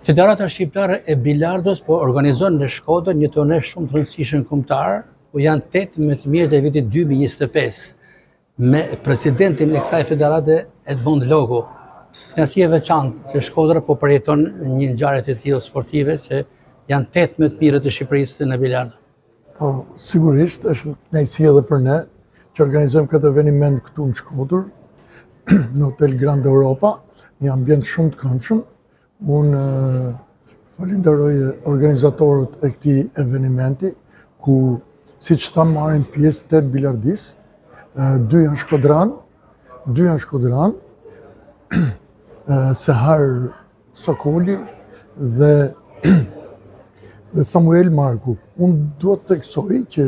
Federata Shqiptare e Bilardos po organizon në Shkodër një turnesh shumë të rëndësishëm kombëtar, ku janë 8 më të mirët e vitit 2025, me presidentin e kësaj federate Edmond Logo. Kënaqësi e veçantë se Shkodra po përjeton një ngjarje të tillë sportive që janë 8 më të mirët e Shqipërisë në biljard. Po, sigurisht është kënaqësi edhe për ne që organizojmë këtë eveniment këtu në Shkodër, në Hotel Grand Europa, një ambient shumë të këndshëm. Unë falenderoj organizatorët e këtij eventi, ku siç thamë marrin pjesë 8 biljardistë, 2 janë shkodran, Sehar Sokoli dhe Samuel Marku. Unë duhet të theksoj që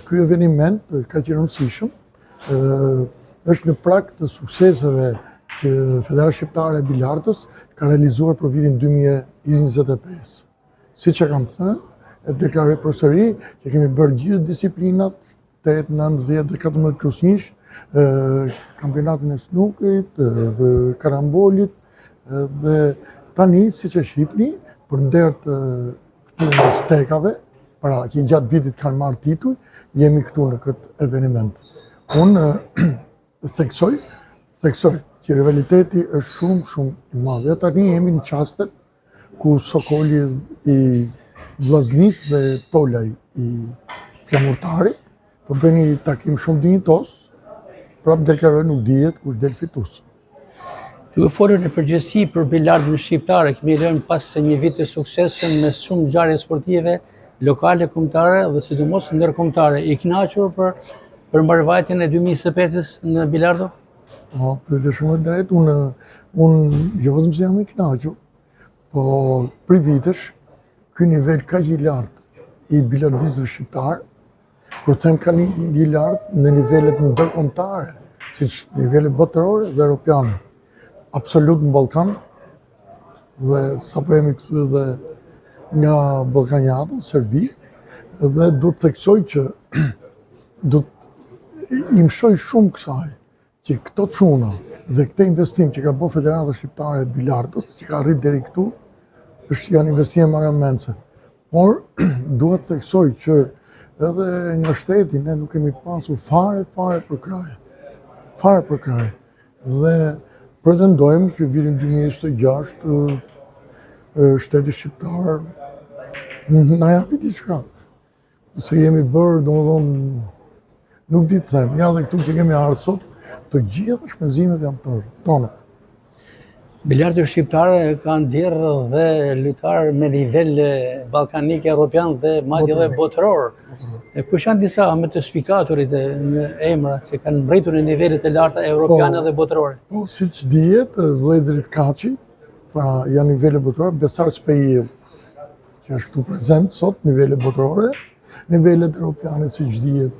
ky eveniment kaq i rëndësishëm është në prag të sukseseve që Federata Shqiptare e Bilardos ka realizuar për vitin 2025. Siç e kam thënë, e deklaroj përsëri që kemi bërë gjithë disiplinat 8, 9, 10 dhe 14 krusnish, kampionatin e snukrit, karambolit dhe tani siç e shihni përndër të këtyre stekave, para që gjatë vitit kanë marrë titull, jemi këtu në këtë eveniment. Unë theksoj që rivaliteti është shumë i madh. Ja tani jemi në çastet ku Sokoli i Vllaznisë dhe Tolaj i Flamurtarit po bëni një takim shumë dinjitos, prapë deklaroj nuk dihet kush del fitues. Duke folur në përgjithësi për biljardin shqiptar, kemi lënë pas një vit të suksesshëm me shumë ngjarje sportive lokale, kombëtare dhe sidomos ndërkombëtare. I kënaqur për mbarvajtjen e 2025-s në bilardo? Po, për shumë e drejtë, unë jo vetëm se jam i kënaqur, po për vitesh, ky nivel kaq i lartë i biljardistëve shqiptar, kur them ka një lartë në nivelet ndërkombëtare, siç nivelet botërore dhe europiane, absolut në Ballkan, dhe sapo jemi kthyer dhe nga Ballkanjata, Serbi, dhe do të theksoj që do të i mshoj shumë kësaj që këto çuna dhe këtë investim që ka bërë Federata Shqiptare e Bilardos, që ka arrit deri këtu, janë investime marrëmendse. Por duhet të theksoj që edhe nga shteti ne nuk kemi pasur fare për kraje. Fare për kraje. Dhe pretendojmë që vitin 2026 shteti shqiptar na japi diçka. Se jemi bërë, domethënë, nuk di të them, ja dhe këtu që kemi ardhur sot, të gjitha shpenzimet janë tona. Biljardi shqiptar ka nxjerrë dhe lojtarë me nivel ballkanik, europian dhe madje edhe botëror. Kush janë disa me të spikaturit në emra që kanë mbritur në nivelet e larta europiane dhe botërore? Po, siç dihet, vëllezërit Kaçi, pra janë nivele botërore, Besar Spejiu, që është këtu prezent sot, nivele botërore, nivelet europiane siç dihet,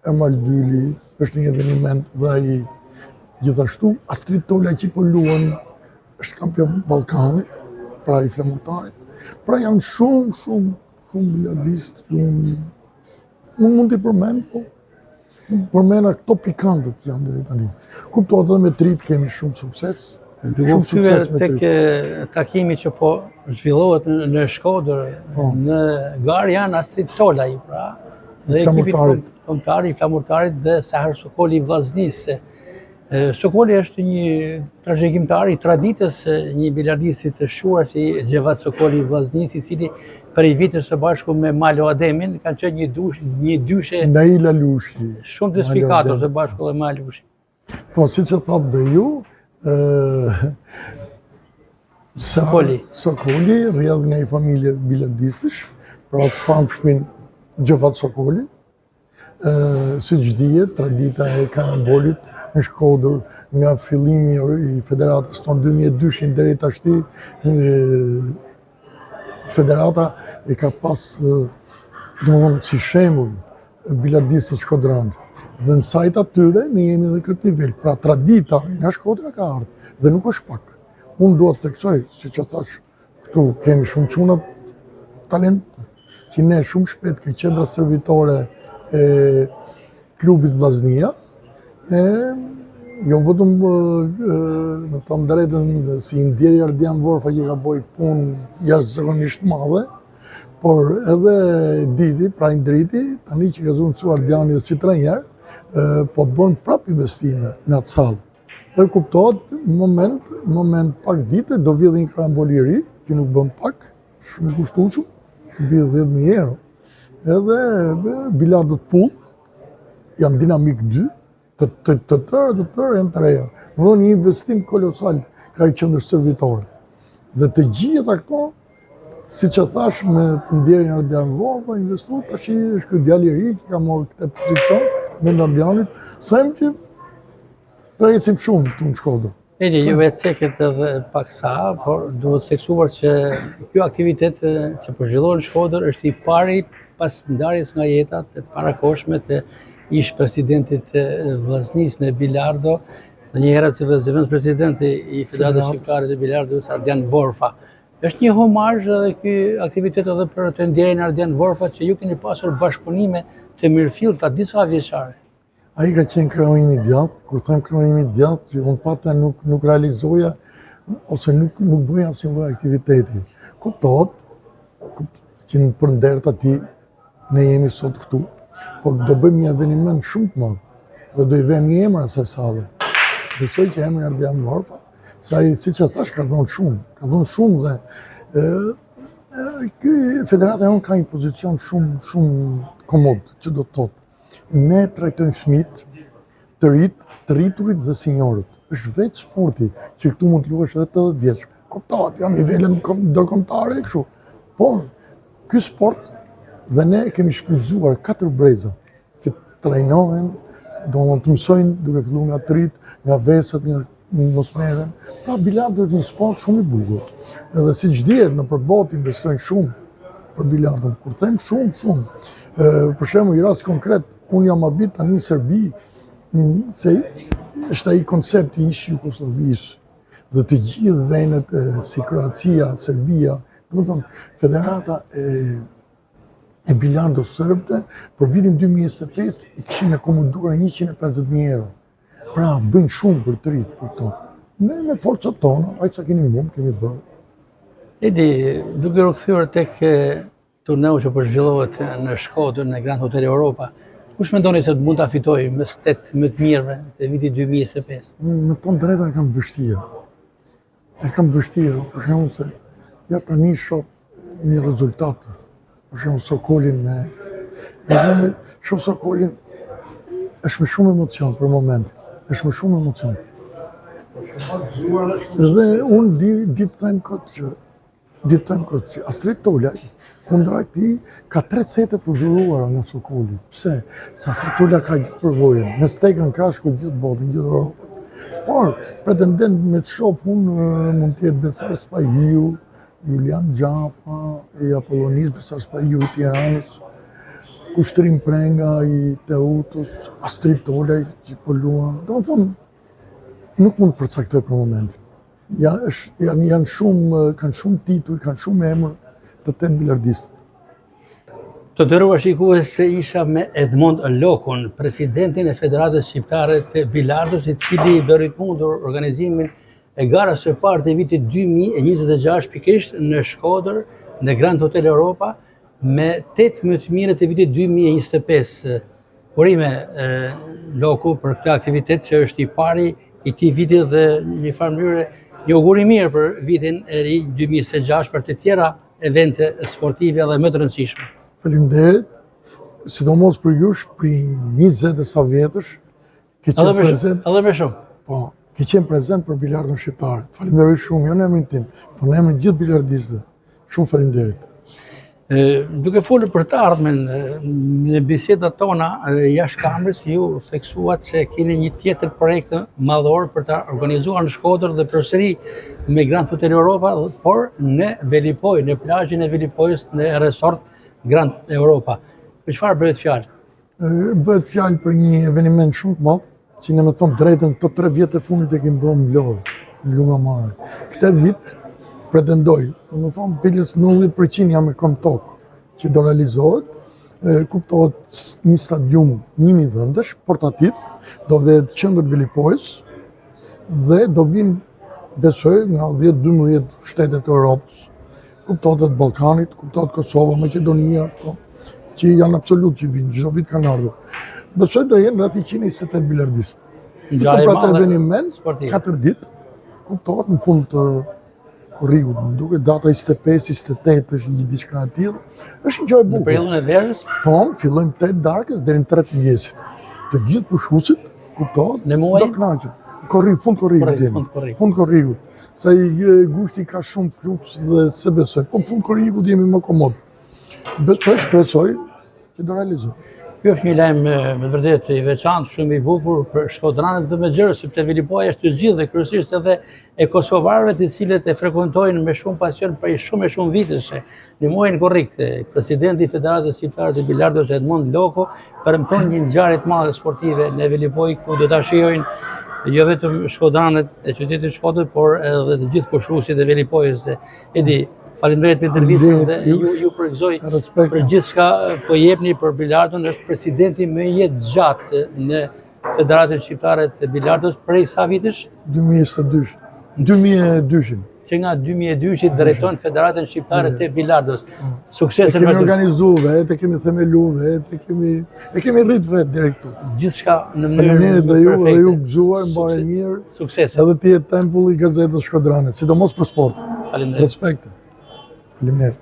Emal Dyli, është një eveniment dhe ai gjithashtu, Astrid Tolaj që po luan, është kampion Ballkanit, pra i Flamurtarit. Pra janë shumë biljardistë, nuk mund t'i përmend, po përmenda këto pikantët janë deri tani. Kuptohet edhe me trit kemi shumë sukses. Shumë sukses tek takimi që po zhvillohet në Shkodër, në garë janë Astrid Tolaj, pra, dhe ekipi kombëtar i Flamurtarit dhe Sehar Sokoli i Vllaznisë. Sokoli është një trashëgimtar i traditës, një biljardist i të shuar si Xhevat Sokoli i Vllaznisë, i cili për i vitës së bashku me Malo Ademin kanë qenë një dyshe Naila Lushi, shumë të spikatur së bashku dhe Malo Lushi. Po, siç e thatë dhe ju, Sokoli rrjedh nga një familje biljardistësh, pra të famshmin Xhevat Sokoli. Siç dihet, tradita e karambolit në Shkodër nga fillimi i Federatës tonë 2002 deri tashti, Federata e ka pas domethënë si shembull biljardistët shkodran. Dhe në sajt atyre ne jemi edhe këtë nivel. Pra tradita nga Shkodra ka ardhur dhe nuk është pak. Unë dua të theksoj, siç e thash, këtu kemi shumë çuna talent që ne shumë shpejt ke qendra servitore e klubit Vllaznia, jo vetëm me thënë drejtën si ndjerja Ardian Vorfa që ka bëj punë jashtëzakonisht madhe, por edhe Didi, pra Indriti, tani që ka zëvendësuar Ardiani si trajner, po bën prap investime në atë sallë. Dhe kuptohet, në moment pak dite do vjedhë një karambol i ri, që nuk bën pak, shumë kushtueshëm, vjedhë 10.000 euro. Edhe bilardët pool, janë dinamik 2, të tërë janë të reja. Në një investim kolosal ka i qëndër servitore. Dhe të gjitha këto, si që thash me të ndjerën Ardian Vorfa, investu, tash është kjo djali i ri që ka marrë këtë pozicion me Ardianit, sajmë që të ecim shumë këtu në Shkodër. Edi, ju vetë ceket edhe paksa, por duhet theksuar që kjo aktivitet që po zhvillohet në Shkodër është i pari pas ndarjes nga jetat e parakoshme të ish presidentit vllaznisë në bilardo, në një herë si zëvendës presidenti i Federatës Shqiptare të Bilardos, Ardian Vorfa. Është një homazh edhe ky aktivitet edhe për të ndjerën Ardian Vorfa që ju keni pasur bashkëpunime të mirëfillta disa vjeçare. Ai ka qenë krijim i djathtë, kur them krijim i djathtë, që unë pata nuk realizoja ose nuk bëja asnjë lloj aktiviteti. Kuptohet që në përndert atij ne jemi sot këtu, po do bëjmë një eveniment shumë të madh dhe do i vëmë një emër asaj salle. Besoj që emri Ardian Vorfa, sa ai siç e thash ka dhënë shumë dhe ky federata jonë ka një pozicion shumë komod, që do të thotë. Ne trajtojmë fëmijët të rriturit dhe sinjorët. Është veç sporti që këtu mund të luash edhe 80 vjeç. Kuptohet, janë nivele ndërkombëtare kështu. Por ky sport dhe ne kemi shfrytzuar 4 breza që trajnohen, domethënë të mësojnë duke filluar nga të rrit, nga vesët, nga atmosferën. Pra bilardo është një sport shumë i bukur. Edhe siç dihet në përbot investojnë shumë për bilardon. Kur them shumë, për shembull një rast konkret, unë jam habit tani në Serbi, se është ai koncepti i Jugosllavisë dhe të gjithë vendet si Kroacia, Serbia, domethënë federata e bilardo sërbte për vitin 2025 i kishin akomoduar 150.000 euro. Pra bëjnë shumë për të rritë për to. Ne me forcat tona, aq sa kemi mund, kemi bërë. Edi, duke rikthyer tek turneu që po zhvillohet në Shkodër në Grand Hotel Europa, kush mendoni se mund ta fitojë mes 8 më të mirëve të vitit 2025? Me tonë drejta e kam vështirë. Për shembull se ja tani shoh një rezultat. Për shembull Sokolin edhe shoh Sokolin është me shumë emocion për momentin. Është me shumë emocion. Dhe unë di të them këtë që Astrid Tola kundra këtij ka 3 sete të dhuruara nga Sokoli. Pse? Se Astrid Tola ka gjithë përvojën. Me stekën krashku gjithë botën, gjithë Europën. Por pretendent me të shoh unë mund të jetë Besar Spahiu, Julian Gjafa, i Apollonis Besar Spahiu i Tiranës, Kushtrim Prenga i Teutos, Astrid Tola që po luan. Domethënë nuk mund të përcaktoj për momentin. Janë shumë, kanë shumë tituj, kanë shumë emër të 8 bilardistët. Të nderuar shikues, se isha me Edmond Lokun, presidentin e Federatës Shqiptare të Bilardos, i cili bëri kundër organizimin e garës së parë të vitit 2026 pikërisht në Shkodër, në Grand Hotel Europa, me 8 më të mirë të vitit 2025. Urime Loku për këtë aktivitet që është i pari i këtij viti dhe një farë mënyrë një auguri mirë për vitin e ri 2026 për të tjera evente sportive dhe më të rëndësishme. Faleminderit, sidomos për jush, për 20 e sa vjetësh, ke qenë prezent. Edhe më shumë. Po, ke qenë prezent për bilardon shqiptar. Falenderoj shumë, jo në emrin tim, por në emrin gjithë bilardistëve. Shumë faleminderit. Duke folur për të ardhmen në bisedat tona jashtë kamerës, ju theksuat se keni një tjetër projekt madhor për të organizuar në Shkodër dhe përsëri me Grand Hotel Europa, por në Velipoj, në plazhin e Velipojës në resort Grand Europa. Për çfarë bëhet fjalë? Bëhet fjalë për një eveniment shumë të madh, që ne më thon drejtën këto 3 vjet e fundit e kemi bërë në Vlorë, në Lungomar. Këtë vit pretendoj, më thonë, pilës 90% jam e kom tokë që do realizohet, kuptohet një stadium 1000 vëndësh, portativ, do dhe qendër Velipojës, Dhe do vinë, besoj, nga 10-12 shtetet e Europës, kuptohet të Ballkanit, kuptohet Kosova, Maqedonia, që janë absolut që vinë, çdo vit kanë ardhur. Besoj do jenë rreth 128 bilardistë. Vetëm për atë eveniment, 4 ditë, kuptohet në fund të korrikut, më duket data 25-28 është një diçka e tillë. Është një gjë e bukur. Në periudhën e verës? Po, fillojmë 8 darkës deri në 3 mëngjesit. Të gjithë pushuesit, kuptohet, do kënaqen. Fund korrikut. Fund korrikut. Sa i gushti ka shumë fluks dhe se besoj, po në fund korrikut jemi më komod. Besoj, shpresoj që do realizoj. Ky është një lajm me vërtet i veçantë, shumë i bukur për shkodranët dhe me gjërë, sepse Velipoja është të gjithë dhe kryesisht edhe e kosovarëve të cilët e frekuentojnë me shumë pasion prej shumë vitesh. Në muajin korrik, presidenti i Federatës Shqiptare të Bilardos Edmond Loko premton një ngjarje të madhe sportive në Velipoj ku do ta shijojnë jo vetëm shkodranët e qytetit Shkodrës, por edhe të gjithë pushuesit e Velipojës. Edi, faleminderit për intervistën dhe ju përgëzoj për gjithë shka po jepni për bilardon. Është presidenti më i jetë gjatë në Federatën Shqiptare të Bilardos prej sa vitesh? 2022. 2002. Që nga 2002 drejton Federatën Shqiptare të Bilardos. Suksese në vazhdim. E kemi organizu vetë, e kemi themelu vetë, e kemi rritë vetë direkt tu. Gjithçka në mënyrë perfekte. Faleminderit dhe ju gëzuar, mbare mirë. Suksese. Edhe ti jetë tempulli i gazetës Shkodranit, sidomos për sport. Faleminderit. Respekte. Faleminderit.